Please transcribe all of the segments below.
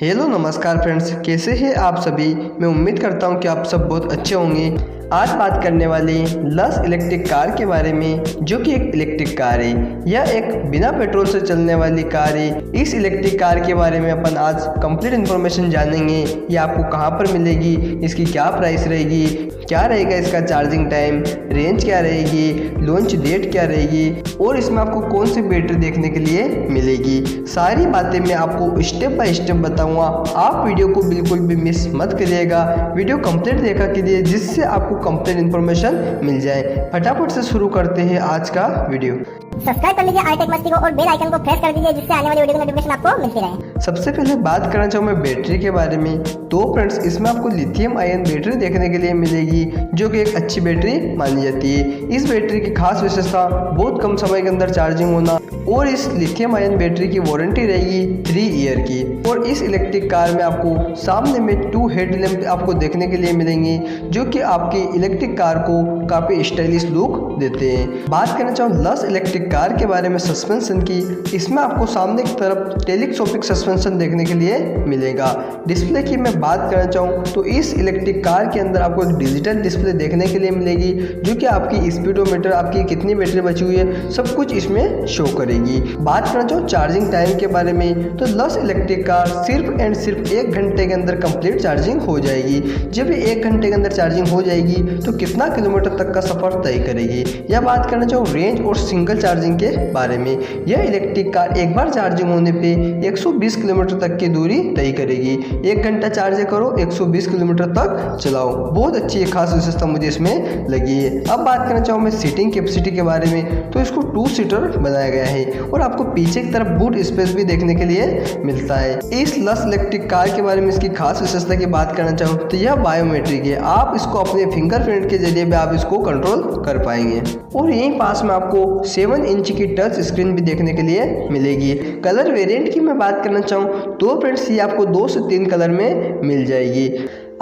Hello नमस्कार friends, कैसे हैं आप सभी। मैं उम्मीद करता हूं कि आप सब बहुत अच्छे होंगे। आज बात करने वाली लस इलेक्ट्रिक कार के बारे में, जो कि एक इलेक्ट्रिक कार है। यह एक बिना पेट्रोल से चलने वाली कार है। इस इलेक्ट्रिक कार के बारे में अपन आज कंप्लीट इन्फॉर्मेशन जानेंगे। ये आपको कहां पर मिलेगी, इसकी क्या प्राइस रहेगी, क्या रहेगा इसका चार्जिंग टाइम, रेंज क्या रहेगी, लॉन्च डेट क्या रहेगी और इसमें आपको कौन सी बैटरी देखने के लिए मिलेगी। सारी बातें मैं आपको स्टेप बाय स्टेप बताऊंगा। आप वीडियो को बिल्कुल भी मिस मत करिएगा, वीडियो कंप्लीट देखा कीजिए, जिससे आपको कंप्लीट इन्फॉर्मेशन मिल जाए। फटाफट से शुरू करते हैं आज का वीडियो। सब्सक्राइब कर लीजिए आई-टेक मस्ती को और बेल आइकन को प्रेस कर दीजिए, जिससे आने वाली वीडियो की नोटिफिकेशन आपको मिलती रहे। सबसे पहले बात करना चाहूँ मैं बैटरी के बारे में। तो फ्रेंड्स, इसमें आपको लिथियम आयन बैटरी देखने के लिए मिलेगी, जो कि एक अच्छी बैटरी मानी जाती है। इस बैटरी की खास विशेषता बहुत कम समय के अंदर चार्जिंग होना, और इस लिथियम आयन बैटरी की वारंटी रहेगी 3 ईयर की। और इस इलेक्ट्रिक कार में आपको सामने में 2 हेडलैम्प आपको देखने के लिए मिलेंगे, जो कि आपकी इलेक्ट्रिक कार को काफ़ी स्टाइलिश लुक देते हैं। बात करना चाहूँ लस इलेक्ट्रिक कार के बारे में सस्पेंशन की, इसमें आपको सामने की तरफ टेलीस्कोपिक सस्पेंशन देखने के लिए मिलेगा। डिस्प्ले की मैं बात करना चाहूँ तो इस इलेक्ट्रिक कार के अंदर आपको एक डिजिटल डिस्प्ले देखने के लिए मिलेगी, जो कि आपकी स्पीडोमीटर, आपकी कितनी बैटरी बची हुई है, सब कुछ इसमें शो करेगी। बात करना चाहूँ चार्जिंग टाइम के बारे में, तो लस इलेक्ट्रिक कार सिर्फ एंड सिर्फ 1 घंटे के अंदर कंप्लीट चार्जिंग हो जाएगी। जब ये 1 घंटे के अंदर चार्जिंग हो जाएगी तो कितना किलोमीटर तक का सफर तय करेगी। या बात करना चाहूँ रेंज और सिंगल चार्जिंग के बारे में, यह इलेक्ट्रिक कार एक बार चार्जिंग होने पे 120 किलोमीटर तक की दूरी तय करेगी। 1 घंटा चार्ज करो, 120 किलोमीटर तक चलाओ। बहुत अच्छी खास विशेषता मुझे इसमें लगी है। अब बात करना चाहूँ मैं सीटिंग कैपेसिटी के बारे में, तो इसको 2 सीटर बनाया गया है और आपको पीछे की तरफ बूट स्पेस भी देखने के लिए मिलता है। इस लस इलेक्ट्रिक कार के बारे में इसकी खास विशेषता की बात करना चाहूँ तो यह बायोमेट्रिक है। आप इसको अपने फिंगरप्रिंट के जरिए भी आप इसको कंट्रोल कर पाएंगे। और यहीं पास में आपको 7 इंच की टच स्क्रीन भी देखने के लिए मिलेगी। कलर वेरिएंट की मैं बात करना चाहूँ तो फ्रेंड्स, ये आपको 2 से 3 कलर में मिल जाएगी।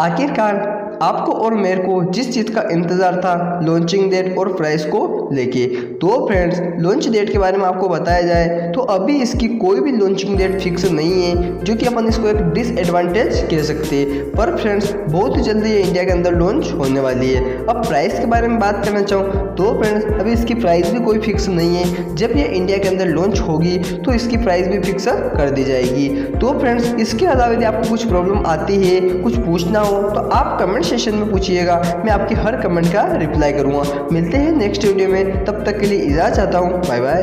आखिरकार आपको और मेरे को जिस चीज़ का इंतज़ार था, लॉन्चिंग डेट और प्राइस को लेके, तो फ्रेंड्स लॉन्च डेट के बारे में आपको बताया जाए तो अभी इसकी कोई भी लॉन्चिंग डेट फिक्स नहीं है, जो कि अपन इसको एक डिसएडवांटेज कह सकते हैं। पर फ्रेंड्स बहुत ही जल्दी ये इंडिया के अंदर लॉन्च होने वाली है। अब प्राइस के बारे में बात करना चाहूँ तो फ्रेंड्स, अभी इसकी प्राइस भी कोई फिक्स नहीं है। जब ये इंडिया के अंदर लॉन्च होगी तो इसकी प्राइस भी फिक्स कर दी जाएगी। तो फ्रेंड्स, इसके अलावा यदि आपको कुछ प्रॉब्लम आती है, कुछ पूछना हो, तो आप कमेंट सेशन में पूछिएगा, मैं आपके हर कमेंट का रिप्लाई करूंगा। मिलते हैं नेक्स्ट वीडियो में, तब तक के लिए इजाज़त चाहता हूँ। Bye bye.